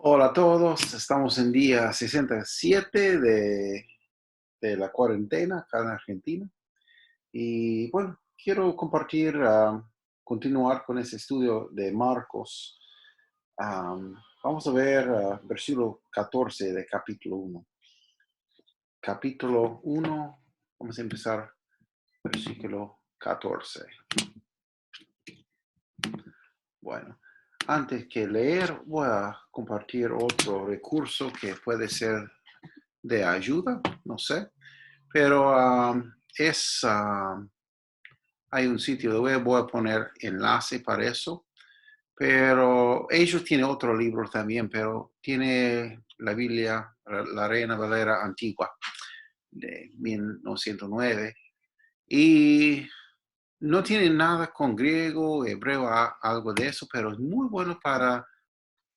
Hola a todos, estamos en día 67 de la cuarentena acá en Argentina y bueno, quiero compartir, continuar con ese estudio de Marcos. Vamos a ver versículo 14 de capítulo uno. Capítulo uno, vamos a empezar versículo 14. Bueno, antes que leer, voy a compartir otro recurso que puede ser de ayuda, no sé. Pero hay un sitio web, voy a poner enlace para eso, pero ellos tienen otro libro también, pero tiene la Biblia, la Reina Valera antigua de 1909, y no tiene nada con griego, hebreo, algo de eso, pero es muy bueno para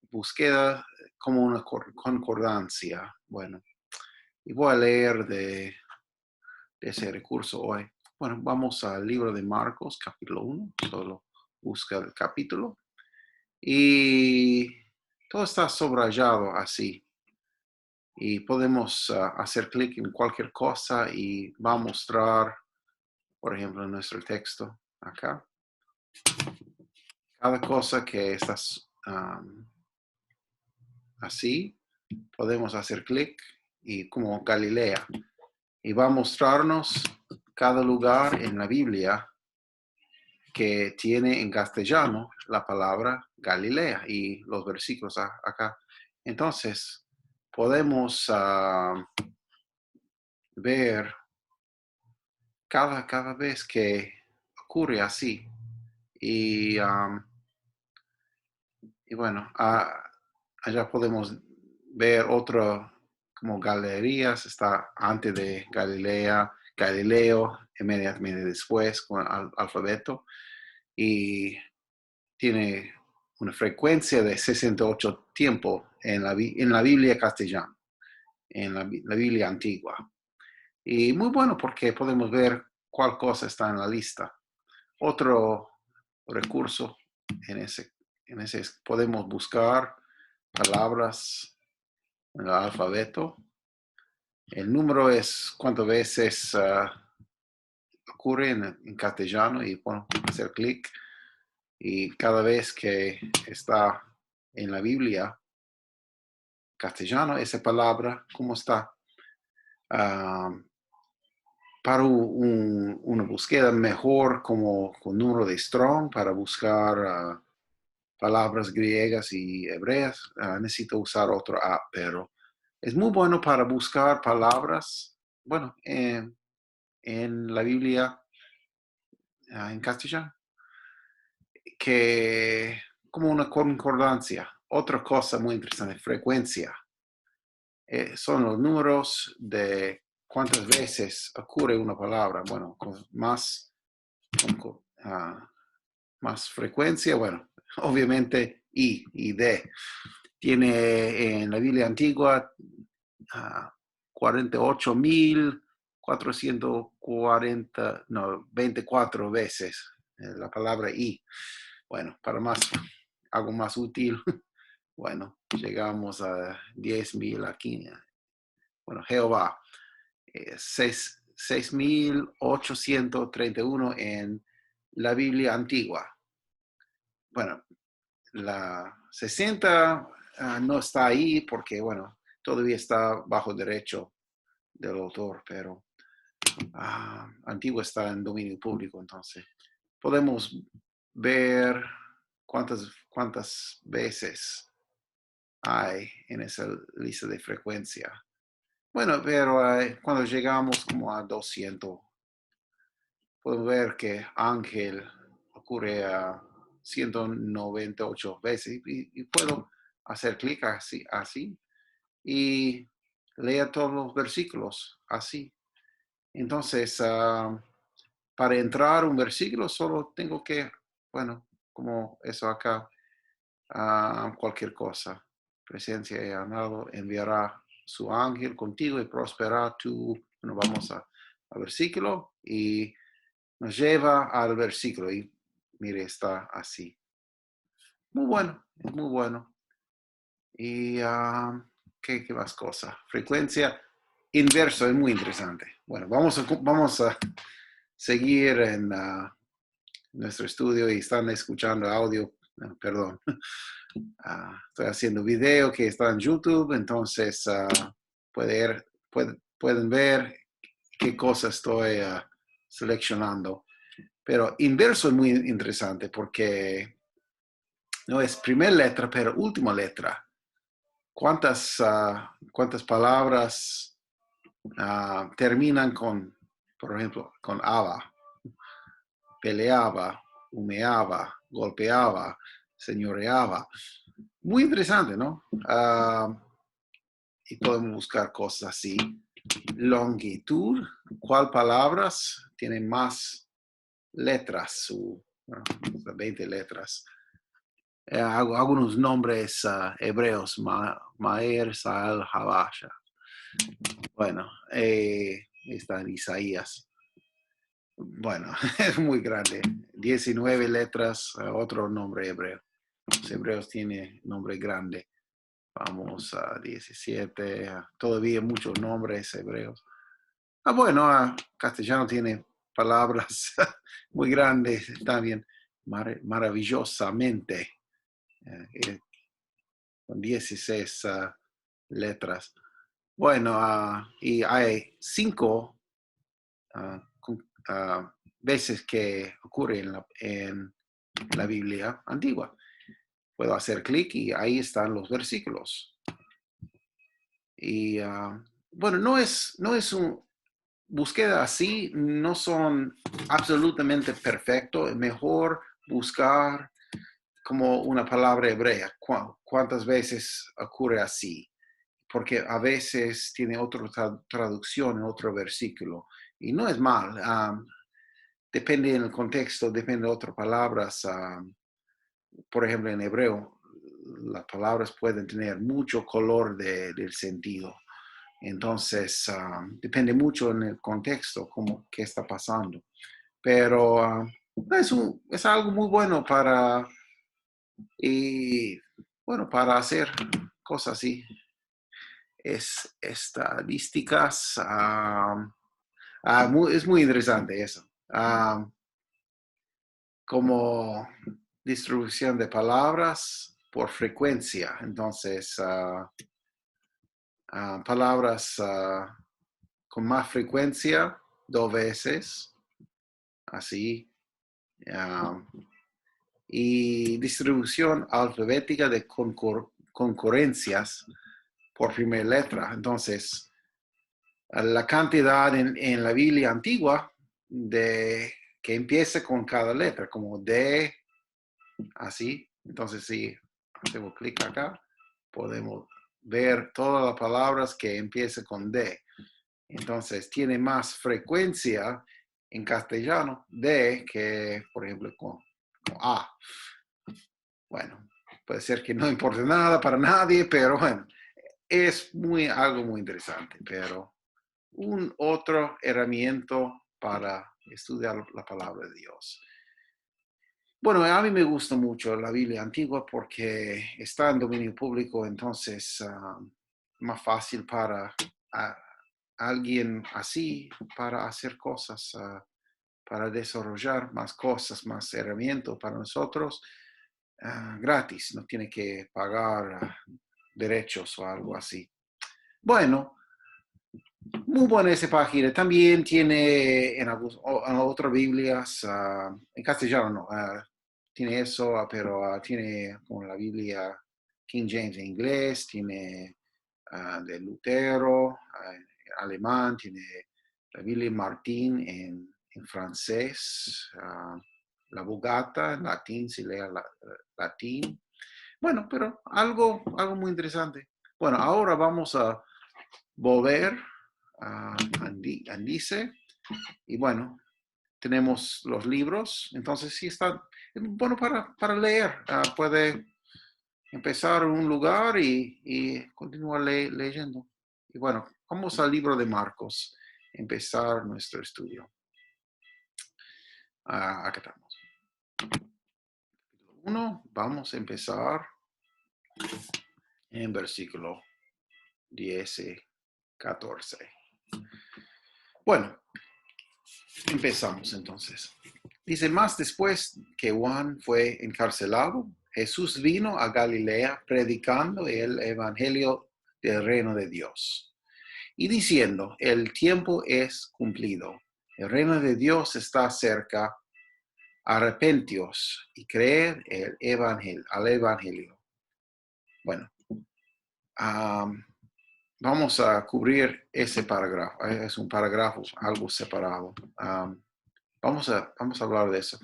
búsqueda como una concordancia. Bueno, y voy a leer de ese recurso hoy. Bueno, vamos al libro de Marcos, capítulo uno. Solo busca el capítulo. Y todo está subrayado así. Y podemos hacer clic en cualquier cosa y va a mostrar, por ejemplo, en nuestro texto acá. Cada cosa que está así, podemos hacer clic y como Galilea. Y va a mostrarnos cada lugar en la Biblia que tiene en castellano la palabra Galilea y los versículos acá. Entonces, podemos ver cada vez que ocurre así. Y, y bueno, allá podemos ver otro como galerías, está antes de Galilea, Galileo, inmediatamente después con el alfabeto. Y tiene una frecuencia de 68 tiempos en la Biblia castellana, en la Biblia antigua. Y muy bueno porque podemos ver cuál cosa está en la lista. Otro recurso en ese podemos buscar palabras en el alfabeto. El número es cuántas veces ocurre en castellano y bueno, hacer clic. Y cada vez que está en la Biblia castellano, esa palabra, ¿cómo está? Ah, para una búsqueda mejor como con número de Strong, para buscar palabras griegas y hebreas, necesito usar otro app, pero es muy bueno para buscar palabras, bueno, en la Biblia en castellano, que como una concordancia. Otra cosa muy interesante, frecuencia. Son los números de cuántas veces ocurre una palabra. Bueno, con más frecuencia, bueno, obviamente y de. Tiene en la Biblia antigua 48.440, no, 24 veces la palabra y. Bueno, para más, algo más útil, bueno, llegamos a 10.000 aquí. Bueno, Jehová, 6.831 en la Biblia antigua. Bueno, la 60 no está ahí porque, bueno, todavía está bajo derecho del autor, pero antiguo está en dominio público, entonces podemos ver cuántas veces hay en esa lista de frecuencia. Bueno, pero cuando llegamos como a 200, podemos ver que ángel ocurre a 198 veces y puedo hacer clic así y leer todos los versículos así. Entonces, para entrar un versículo solo tengo que, bueno, como eso acá, cualquier cosa. Presencia y amado enviará su ángel contigo y prosperará tú. Bueno, vamos al versículo y nos lleva al versículo y mire, está así. Muy bueno, es muy bueno. Y ¿qué más cosa? Frecuencia inverso es muy interesante. Bueno, vamos a seguir en nuestro estudio y están escuchando audio. Perdón. Estoy haciendo video que está en YouTube, entonces pueden ver qué cosas estoy seleccionando. Pero inverso es muy interesante porque no es primera letra, pero última letra. ¿Cuántas palabras terminan con, por ejemplo, con aba? Peleaba, humeaba, golpeaba, señoreaba. Muy interesante, ¿no? Y podemos buscar cosas así. Longitud, ¿cuál palabras tienen más letras? Bueno, 20 letras. Algunos nombres hebreos, Maer, Sael, Habasha. Bueno, está en Isaías. Bueno, es muy grande. 19 letras, otro nombre hebreo. Los hebreos tienen nombre grande. Vamos a 17. Todavía muchos nombres hebreos. Bueno, castellano tiene palabras muy grandes también. Maravillosamente. Con 16 letras. Bueno, y hay 5 veces que ocurre en la Biblia antigua. Puedo hacer clic y ahí están los versículos. Y bueno, no es un búsqueda así, no son absolutamente perfectos. Es mejor buscar como una palabra hebrea. ¿Cuántas veces ocurre así? Porque a veces tiene otra traducción en otro versículo. Y no es mal. Depende del contexto, depende de otras palabras. Por ejemplo, en hebreo, las palabras pueden tener mucho color del sentido. Entonces, depende mucho en el contexto, qué está pasando. Pero es algo muy bueno y, bueno, para hacer cosas así. Estadísticas. Es muy interesante eso. Como distribución de palabras por frecuencia. Entonces, palabras con más frecuencia, 2 veces, así. Y distribución alfabética de concurrencias por primera letra. Entonces, la cantidad en la Biblia antigua que empieza con cada letra, como D, así. Entonces, si hacemos clic acá, podemos ver todas las palabras que empiezan con D. Entonces, tiene más frecuencia en castellano D que, por ejemplo, con A. Bueno, puede ser que no importe nada para nadie, pero bueno, es algo muy interesante. Pero un otro herramienta para estudiar la palabra de Dios. Bueno, a mí me gusta mucho la Biblia antigua porque está en dominio público, entonces más fácil para alguien así, para hacer cosas, para desarrollar más cosas, más herramientas para nosotros, gratis, no tiene que pagar derechos o algo así. Bueno, muy buena esa página. También tiene en otras Biblias, en castellano no, tiene eso, pero tiene como la Biblia King James en inglés, tiene de Lutero en alemán, tiene la Biblia Martín en francés, la Vulgata en latín, si lee latín. Bueno, pero algo muy interesante. Bueno, ahora vamos a volver a Andice. Y bueno, tenemos los libros, entonces sí está bueno para leer. Puede empezar en un lugar y continuar leyendo. Y bueno, vamos al libro de Marcos, empezar nuestro estudio. Acá estamos. 1, vamos a empezar en versículo 10 y 14. Bueno, empezamos entonces. Dice, más después que Juan fue encarcelado, Jesús vino a Galilea predicando el evangelio del reino de Dios y diciendo, el tiempo es cumplido, el reino de Dios está cerca, arrepentíos y creed al evangelio. Bueno, vamos a cubrir ese parágrafo. Es un parágrafo algo separado. Vamos a hablar de eso.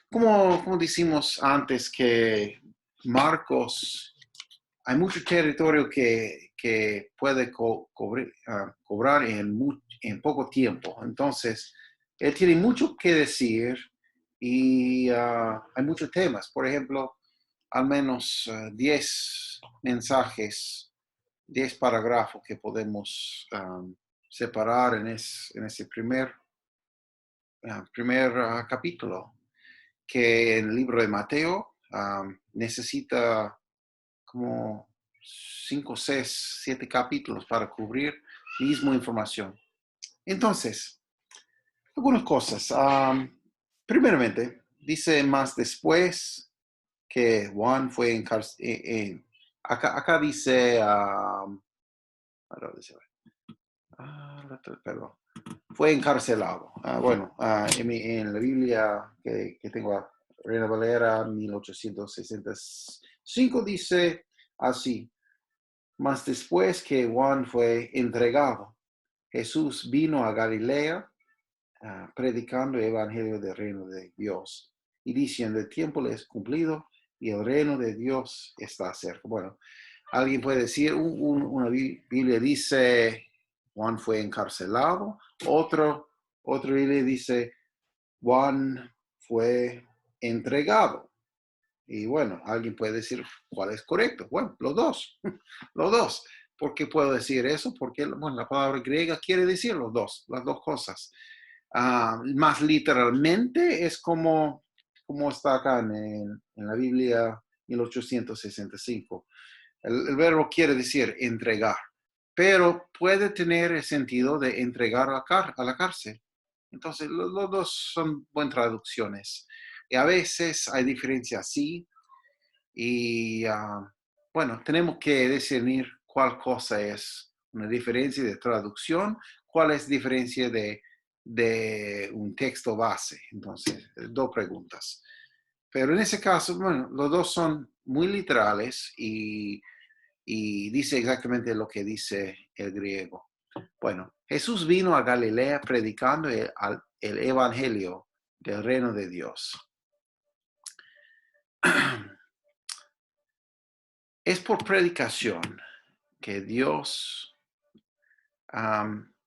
Como decimos antes que Marcos, hay mucho territorio que puede cobrar en poco tiempo. Entonces, él tiene mucho que decir y hay muchos temas. Por ejemplo, al menos 10 mensajes, 10 parágrafos que podemos separar en ese primer capítulo, que en el libro de Mateo necesita como 5, 6, 7 capítulos para cubrir misma información. Entonces, algunas cosas. Primeramente, dice más después que Juan fue encarcelado. Acá dice, perdón, fue encarcelado. Bueno, en la Biblia que tengo, Reina Valera 1865, dice así, mas después que Juan fue entregado, Jesús vino a Galilea predicando el evangelio del reino de Dios y diciendo, el tiempo le es cumplido y el reino de Dios está cerca. Bueno, alguien puede decir, una Biblia dice, Juan fue encarcelado, otra Biblia dice, Juan fue entregado. Y bueno, alguien puede decir, ¿cuál es correcto? Bueno, los dos, los dos. ¿Por qué puedo decir eso? Porque bueno, la palabra griega quiere decir los dos, las dos cosas. Más literalmente es como está acá en la Biblia 1865. El verbo quiere decir entregar, pero puede tener el sentido de entregar a la cárcel. Entonces, los dos son buenas traducciones. Y a veces hay diferencias, sí, y bueno, tenemos que discernir cuál cosa es una diferencia de traducción, cuál es diferencia de un texto base. Entonces, dos preguntas. Pero en ese caso, bueno, los dos son muy literales y dice exactamente lo que dice el griego. Bueno, Jesús vino a Galilea predicando el evangelio del reino de Dios. Es por predicación que Dios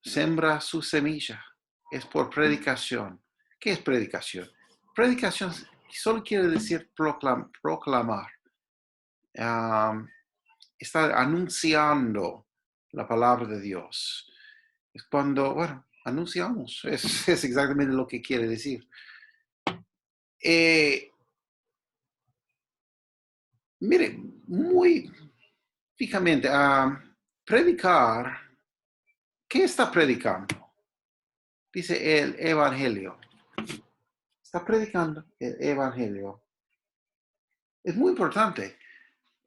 sembra su semilla. Es por predicación. ¿Qué es predicación? Predicación solo quiere decir proclamar. Está anunciando la palabra de Dios. Es cuando, bueno, anunciamos. Es exactamente lo que quiere decir. Mire, muy fijamente, predicar, ¿qué está predicando? Dice el Evangelio. Está predicando el Evangelio. Es muy importante.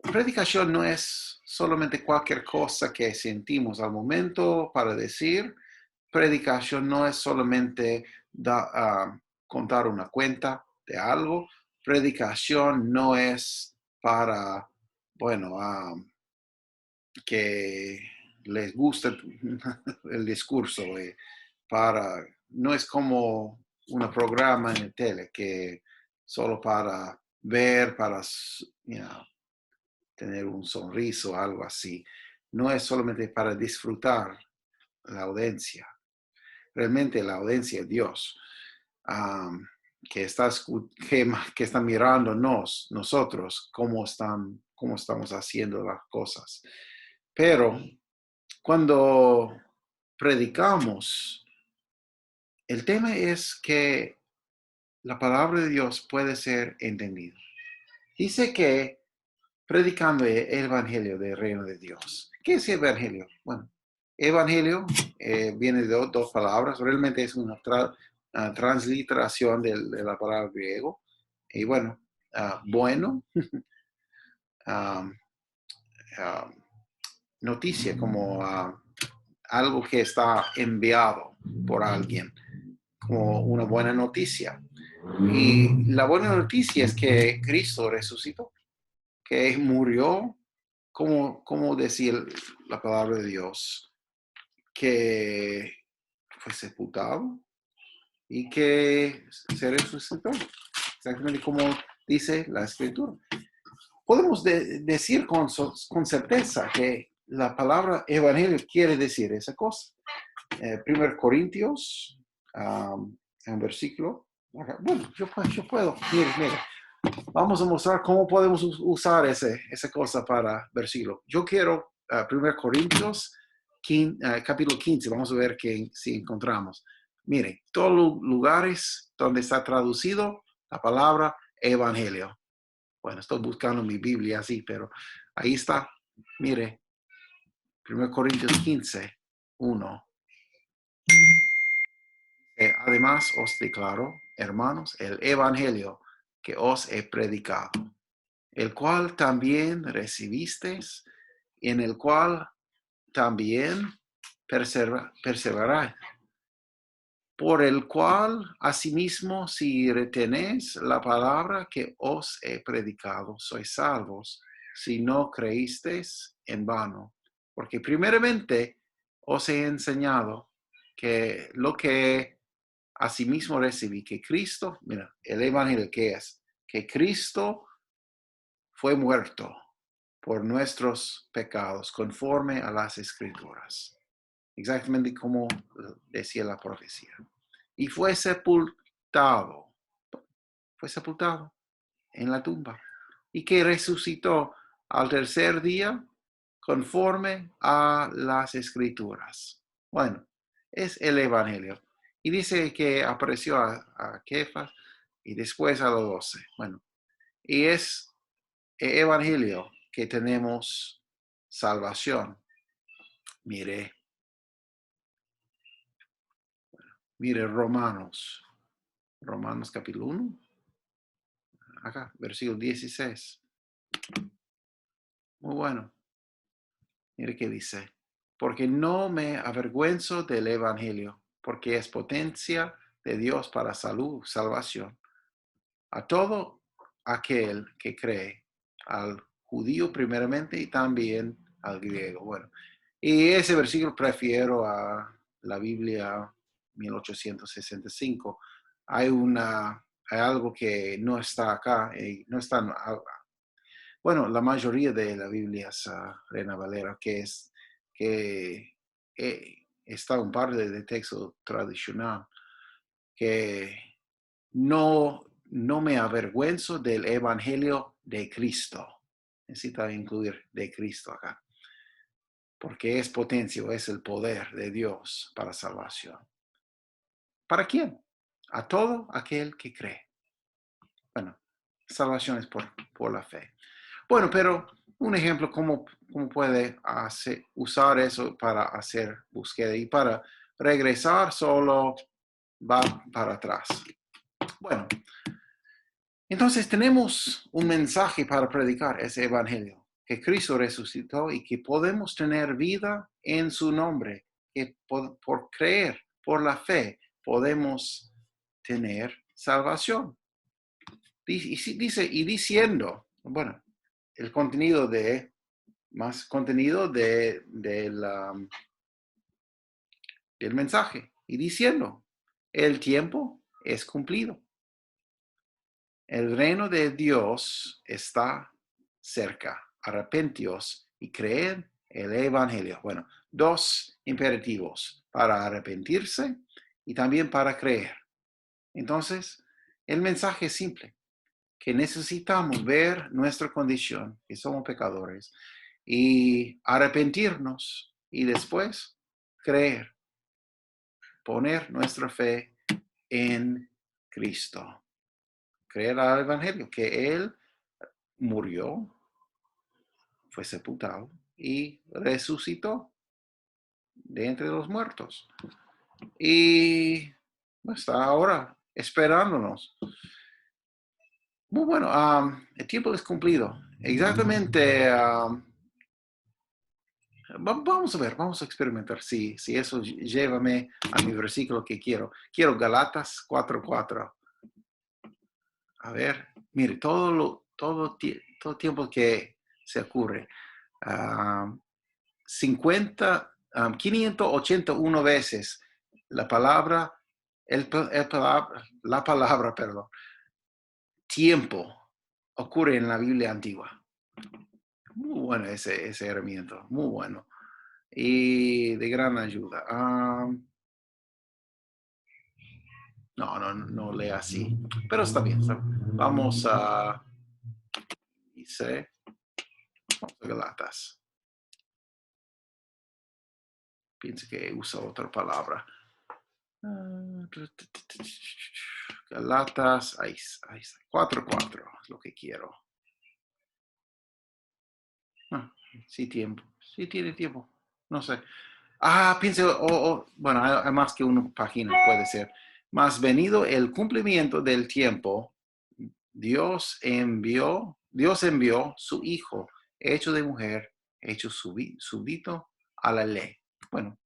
Predicación no es solamente cualquier cosa que sentimos al momento para decir. Predicación no es solamente contar una cuenta de algo. Predicación no es para, bueno, que les guste el discurso. No es como un programa en el tele que solo para ver, para tener un sonriso o algo así. No es solamente para disfrutar la audiencia. Realmente la audiencia es Dios, que está mirándonos, nosotros, cómo estamos haciendo las cosas. Pero cuando predicamos, el tema es que la palabra de Dios puede ser entendida. Dice que predicando el evangelio del reino de Dios. ¿Qué es evangelio? Bueno, evangelio viene de dos palabras, realmente es una transliteración de la palabra griego. Y bueno, bueno, um, um, noticia como algo que está enviado por alguien, como una buena noticia. Y la buena noticia es que Cristo resucitó, que murió, como decía la palabra de Dios, que fue sepultado y que se resucitó, exactamente como dice la escritura. Podemos decir con certeza que la palabra evangelio quiere decir esa cosa. 1 Corintios, un versículo. Bueno, yo puedo. Mire. Vamos a mostrar cómo podemos usar esa cosa para versículo. Yo quiero 1 Corintios capítulo 15. Vamos a ver si encontramos. Mire, todos los lugares donde está traducido la palabra evangelio. Bueno, estoy buscando mi Biblia así, pero ahí está. Mire, 1 Corintios 15, 1. Además os declaro, hermanos, el evangelio que os he predicado, el cual también recibisteis, en el cual también perseveráis, por el cual asimismo si retenéis la palabra que os he predicado, sois salvos, si no creísteis en vano. Porque primeramente os he enseñado que lo que asimismo recibí, que Cristo, mira, el evangelio que es, que Cristo fue muerto por nuestros pecados, conforme a las escrituras, exactamente como decía la profecía. Y fue sepultado en la tumba, y que resucitó al tercer día, conforme a las escrituras. Bueno, es el evangelio. Y dice que apareció a Kefas y después a los 12. Bueno, y es evangelio que tenemos salvación. Mire, Romanos capítulo 1, acá, versículo 16. Muy bueno. Mire qué dice. Porque no me avergüenzo del evangelio, porque es potencia de Dios para salvación a todo aquel que cree, al judío primeramente y también al griego. Bueno, y ese versículo prefiero a la Biblia 1865. Hay algo que no está acá, no está, bueno, la mayoría de la Biblia es Reina Valera, que está un par de texto tradicional que no me avergüenzo del evangelio de Cristo. Necesita incluir de Cristo acá, porque es potencia, es el poder de Dios para salvación. ¿Para quién? A todo aquel que cree. Bueno, salvación es por la fe. Bueno, pero un ejemplo, ¿cómo puede usar eso para hacer búsqueda? Y para regresar solo va para atrás. Bueno, entonces tenemos un mensaje para predicar ese evangelio, que Cristo resucitó y que podemos tener vida en su nombre, que por creer, por la fe, podemos tener salvación. Dice, y diciendo, bueno, el contenido más contenido del mensaje, y diciendo, el tiempo es cumplido. El reino de Dios está cerca. Arrepentíos y creed el evangelio. Bueno, dos imperativos para arrepentirse y también para creer. Entonces, el mensaje es simple, que necesitamos ver nuestra condición, que somos pecadores, y arrepentirnos y después creer, poner nuestra fe en Cristo. Creer al evangelio, que Él murió fue sepultado y resucitó de entre los muertos. Y está ahora esperándonos. Muy bueno, el tiempo es cumplido. Exactamente. Vamos a ver, vamos a experimentar si eso llévame a mi versículo que quiero. Quiero Galatas 4:4. A ver, mire, todo tiempo que se ocurre. 581 veces la palabra, perdón, tiempo ocurre en la Biblia antigua. Muy bueno ese herramienta, muy bueno. Y de gran ayuda. No lee así, pero está bien. Vamos a, dice, vamos a Galatas. Pienso que usa otra palabra. Galatas, ahí está, 4:4 es lo que quiero. Sí, sí tiene tiempo. No sé. Pienso, bueno, hay más que una página, puede ser. Mas venido el cumplimiento del tiempo, Dios envió su Hijo, hecho de mujer, hecho súbdito a la ley. Bueno,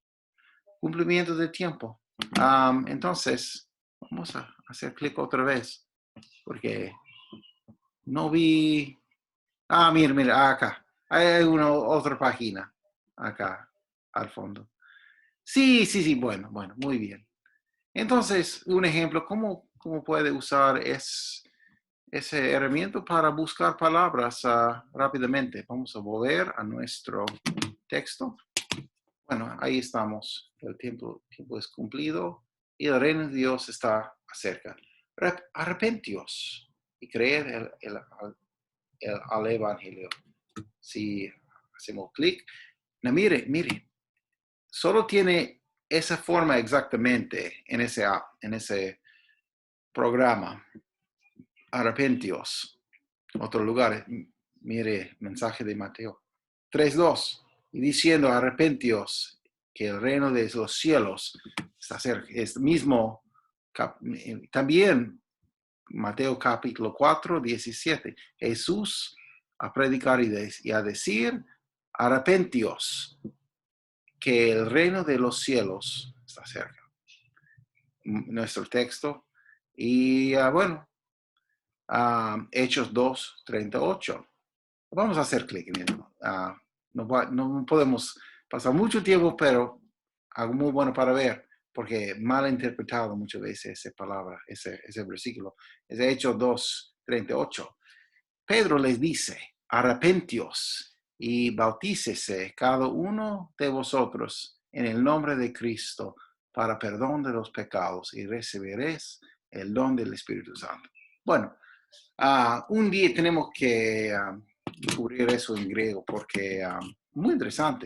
cumplimiento del tiempo. Entonces, vamos a hacer clic otra vez, porque no vi. Mira, acá. Hay otra página, acá, al fondo. Sí, bueno, muy bien. Entonces, un ejemplo, ¿cómo puede usar ese herramienta para buscar palabras rápidamente? Vamos a volver a nuestro texto. Bueno, ahí estamos. El tiempo es cumplido y el reino de Dios está cerca. Arrepentíos y creed al Evangelio. Si hacemos clic, no, mire, solo tiene esa forma exactamente en ese programa. Arrepentíos. Otro lugar, mire, mensaje de Mateo 3:2, y diciendo arrepentíos, que el reino de los cielos está cerca. Es mismo, también Mateo capítulo 4:17, Jesús a predicar y a decir, arrepentíos, que el reino de los cielos está cerca. Nuestro texto. Y bueno, Hechos 2:38. Vamos a hacer clic en él. No podemos pasar mucho tiempo, pero algo muy bueno para ver, porque mal interpretado muchas veces esa palabra, ese versículo. Es Hechos 2:38. Pedro les dice, arrepentíos y bautícese cada uno de vosotros en el nombre de Cristo para perdón de los pecados y recibiréis el don del Espíritu Santo. Bueno, un día tenemos que cubrir eso en griego porque muy interesante,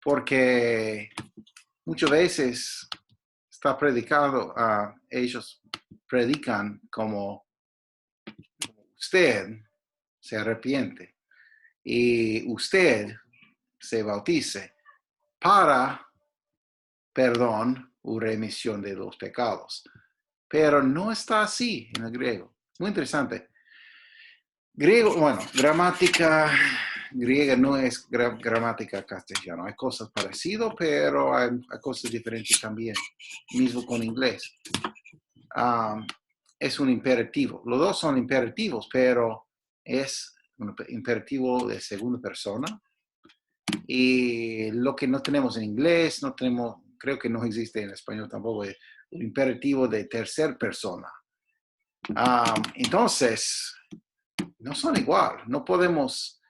porque muchas veces está predicado, ellos predican como usted se arrepiente y usted se bautice para perdón o remisión de los pecados. Pero no está así en el griego. Muy interesante. Griego, bueno, gramática griega no es gramática castellana. Hay cosas parecidas, pero hay cosas diferentes también. Mismo con inglés. Es un imperativo. Los dos son imperativos, pero es un imperativo de segunda persona. Y lo que no tenemos en inglés, no tenemos, creo que no existe en español tampoco, es un imperativo de tercera persona. Entonces, no son igual. No podemos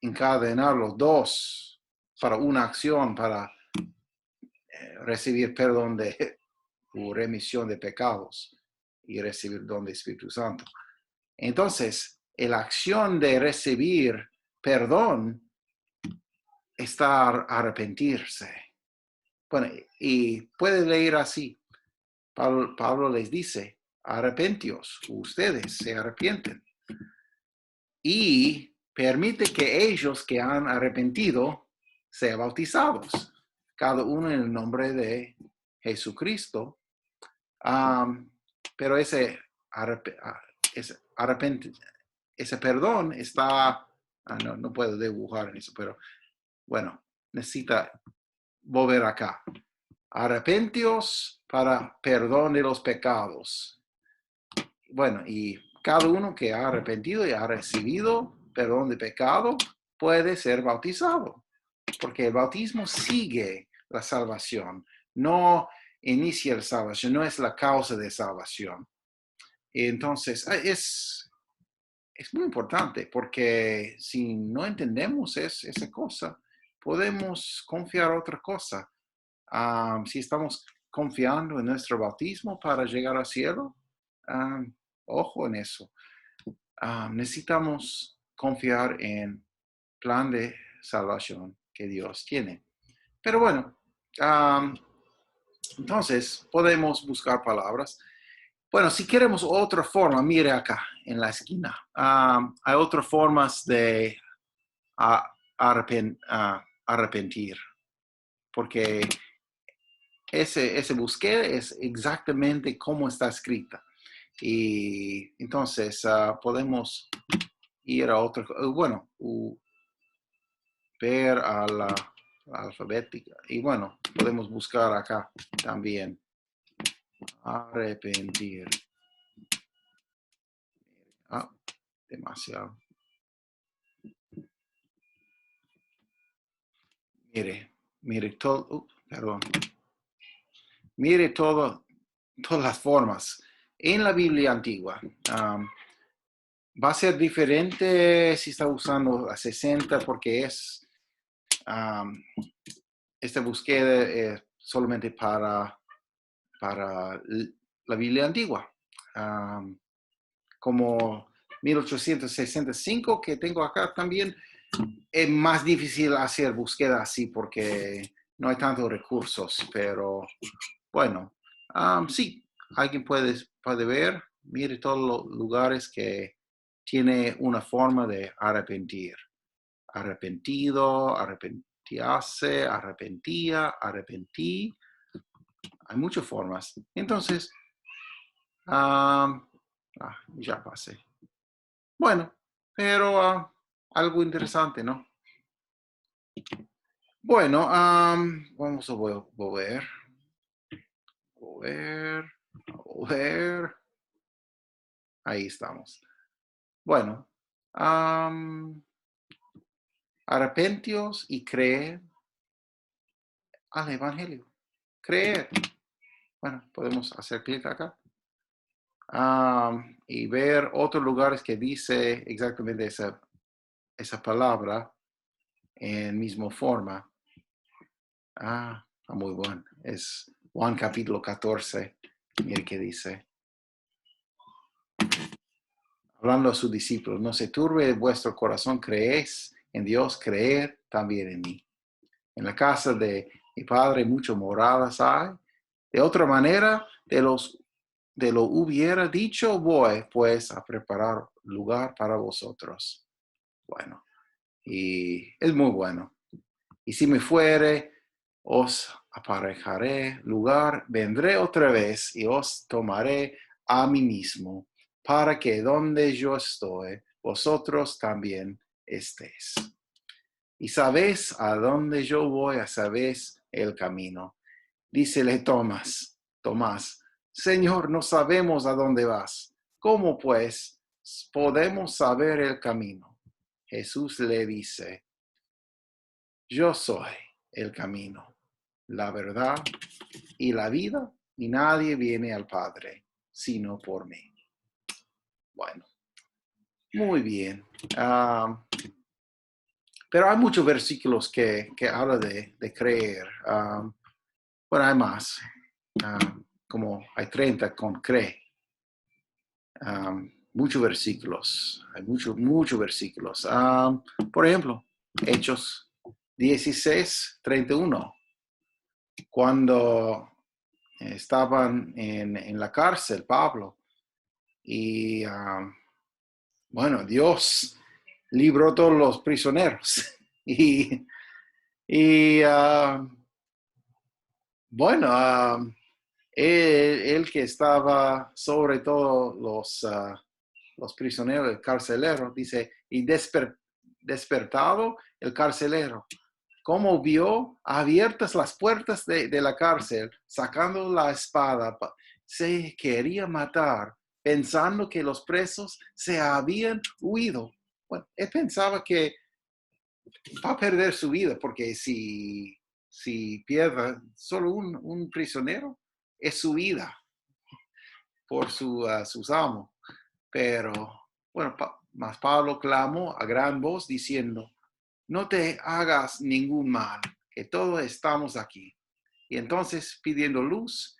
encadenar los dos para una acción, para recibir perdón o remisión de pecados y recibir don del Espíritu Santo. Entonces, la acción de recibir perdón está arrepentirse. Bueno, y puede leer así. Pablo les dice, arrepentíos, ustedes se arrepienten. Y permite que ellos que han arrepentido sean bautizados, cada uno en el nombre de Jesucristo. Pero ese, ese, ese perdón está, no puedo dibujar en eso, pero bueno, necesita volver acá. Arrepentíos para perdón de los pecados. Bueno, y cada uno que ha arrepentido y ha recibido perdón de pecado puede ser bautizado, porque el bautismo sigue la salvación, no inicia la salvación, no es la causa de salvación. Entonces, es muy importante, porque si no entendemos esa cosa, podemos confiar en otra cosa. Si estamos confiando en nuestro bautismo para llegar al cielo, ojo en eso. Necesitamos confiar en el plan de salvación que Dios tiene. Pero bueno, entonces podemos buscar palabras. Bueno, si queremos otra forma, mire acá en la esquina. Hay otras formas de arrepentir, porque ese búsqueda es exactamente como está escrita. Y entonces podemos ir a otro, bueno, ver a la alfabética. Y bueno, podemos buscar acá también. Arrepentir. Demasiado. Mire todo, perdón. Mire todas las formas. En la Biblia antigua, va a ser diferente si está usando la 60 porque esta búsqueda es solamente para la Biblia antigua. Como 1865 que tengo acá también, es más difícil hacer búsqueda así porque no hay tantos recursos, pero bueno, sí, alguien puede ver, mire todos los lugares que tiene una forma de arrepentir. Arrepentido, arrepentirse, arrepentía, arrepentí. Hay muchas formas. Entonces, ya pasé. Bueno, pero algo interesante, ¿no? Bueno, vamos a volver. Ahí estamos. Bueno, arrepentios y creer al Evangelio. Creer. Bueno, podemos hacer clic acá. Y ver otros lugares que dice exactamente esa palabra en misma forma. Muy bueno. Es Juan capítulo 14. Mire qué dice. Hablando a sus discípulos, no se turbe vuestro corazón, creéis en Dios, creer también en mí. En la casa de mi Padre muchas moradas hay. De otra manera, de lo hubiera dicho, voy pues a preparar lugar para vosotros. Bueno, y es muy bueno. Y si me fuere, os aparejaré lugar, vendré otra vez y os tomaré a mí mismo, para que donde yo estoy, vosotros también estéis. Y sabéis a dónde yo voy, a sabéis el camino. Dícele Tomás, Señor, no sabemos a dónde vas. ¿Cómo pues podemos saber el camino? Jesús le dice, yo soy el camino, la verdad y la vida, y nadie viene al Padre sino por mí. Bueno, muy bien. Pero hay muchos versículos que hablan de creer. Bueno, hay más. Como hay 30 con cree. Muchos versículos. Hay muchos versículos. Por ejemplo, Hechos 16:31. Cuando estaban en la cárcel, Pablo, y bueno, Dios libró todos los prisioneros. Y bueno, él que estaba sobre todo los prisioneros, el carcelero, dice, y despertado el carcelero, como vio abiertas las puertas de la cárcel, sacando la espada, se quería matar, pensando que los presos se habían huido. Bueno, él pensaba que va a perder su vida, porque si pierde solo un prisionero, es su vida por sus amos. Pero, bueno, mas Pablo clamó a gran voz diciendo, no te hagas ningún mal, que todos estamos aquí. Y entonces, pidiendo luz,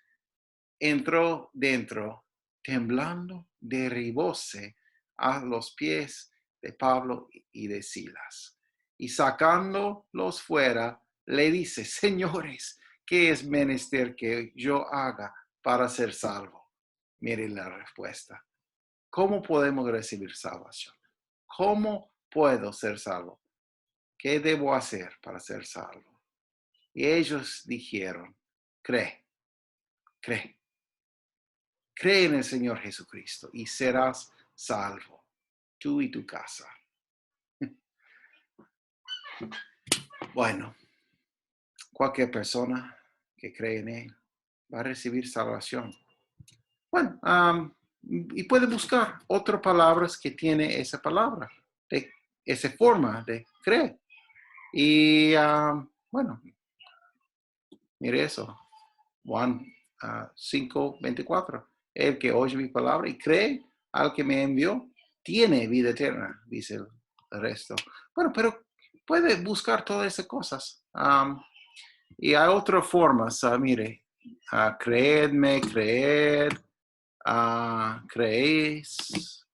entró dentro, temblando, derribóse a los pies de Pablo y de Silas. Y sacándolos fuera, le dice, señores, ¿qué es menester que yo haga para ser salvo? Miren la respuesta. ¿Cómo podemos recibir salvación? ¿Cómo puedo ser salvo? ¿Qué debo hacer para ser salvo? Y ellos dijeron, cree, cree. Cree en el Señor Jesucristo y serás salvo, tú y tu casa. Bueno, cualquier persona que cree en Él va a recibir salvación. Bueno, y puede buscar otras palabras que tiene esa palabra, de esa forma de creer. Y bueno, mire eso, Juan 5:24. El que oye mi palabra y cree al que me envió, tiene vida eterna, dice el resto. Bueno, pero puede buscar todas esas cosas. Y hay otras formas, mire, creedme, creed, creéis.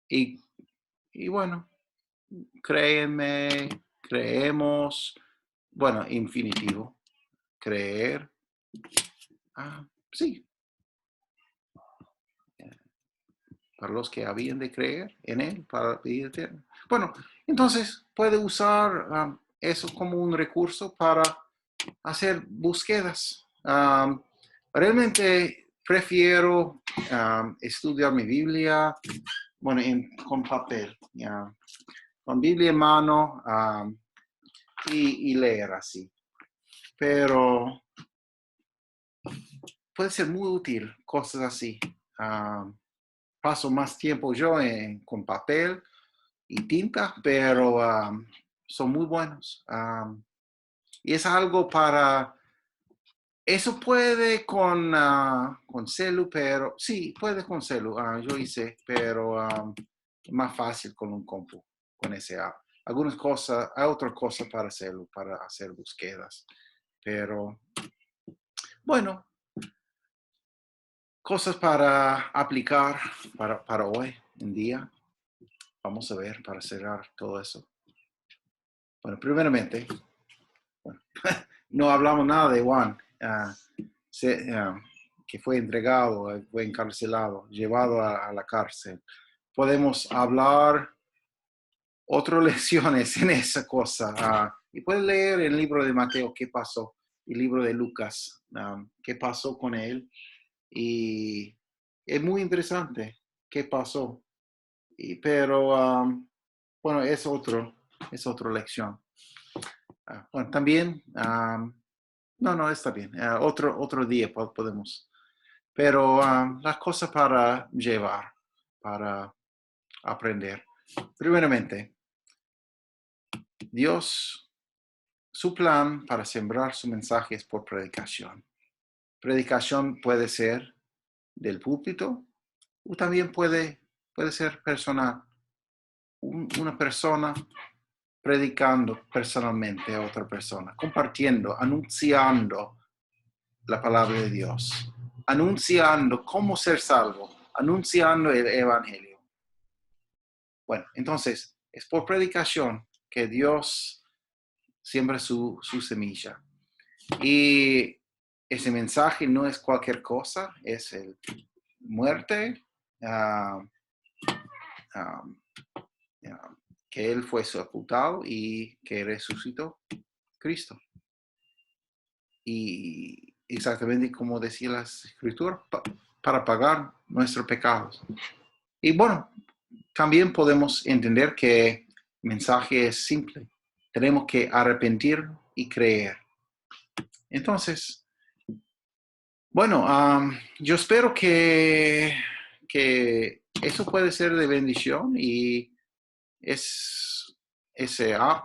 Y bueno, créeme, creemos, bueno, infinitivo, creer. Sí, para los que habían de creer en Él, para la vida eterna. Bueno, entonces puede usar eso como un recurso para hacer búsquedas. Realmente prefiero estudiar mi Biblia, bueno, con papel, con Biblia en mano y leer así. Pero puede ser muy útil cosas así. Paso más tiempo yo con papel y tinta, pero son muy buenos. Y es algo para, eso puede con celu, pero sí, puede con celu. Yo hice, pero es más fácil con un compu, con ese app. Algunas cosas, hay otras cosas para celu, para hacer búsquedas. Pero bueno, cosas para aplicar para hoy en día. Vamos a ver para cerrar todo eso. Bueno, primeramente, bueno, no hablamos nada de Juan, que fue entregado, fue encarcelado, llevado a la cárcel. Podemos hablar otras lecciones en esa cosa. Y puedes leer el libro de Mateo qué pasó, el libro de Lucas, qué pasó con él. Y es muy interesante qué pasó. Pero bueno, es otra lección. Bueno, también, no, está bien. Otro día podemos. Pero las cosas para llevar, para aprender. Primeramente, Dios, su plan para sembrar su mensaje es por predicación. Predicación puede ser del púlpito o también puede ser personal. Una persona predicando personalmente a otra persona, compartiendo, anunciando la palabra de Dios, anunciando cómo ser salvo, anunciando el evangelio. Bueno, entonces es por predicación que Dios siembra su semilla. Y ese mensaje no es cualquier cosa, es el muerte, que Él fue sepultado y que resucitó Cristo. Y exactamente como decía las Escrituras, para pagar nuestros pecados. Y bueno, también podemos entender que el mensaje es simple. Tenemos que arrepentir y creer. Entonces, bueno, yo espero que eso puede ser de bendición y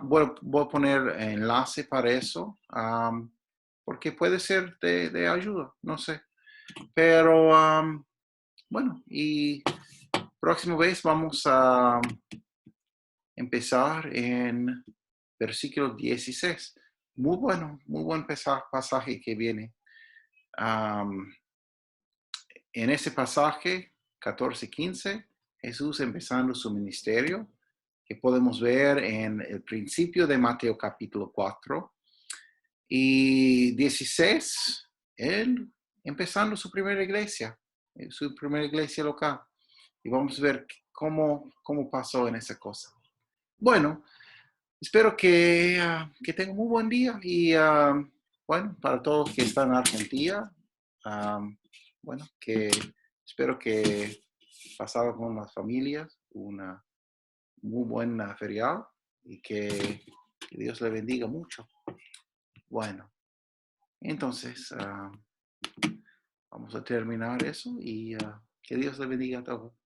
voy a poner enlace para eso, porque puede ser de ayuda, no sé. Pero bueno, y próxima vez vamos a empezar en versículo 16. Muy bueno, muy buen pasaje que viene. Um, en ese pasaje 14-15, Jesús empezando su ministerio, que podemos ver en el principio de Mateo capítulo 4, y 16, él empezando su primera iglesia local. Y vamos a ver cómo pasó en esa cosa. Bueno, espero que tengan un buen día y bueno, para todos que están en Argentina, bueno, que espero que pasaron con las familias una muy buena feriado y que Dios le bendiga mucho. Bueno, entonces vamos a terminar eso y que Dios le bendiga a todos.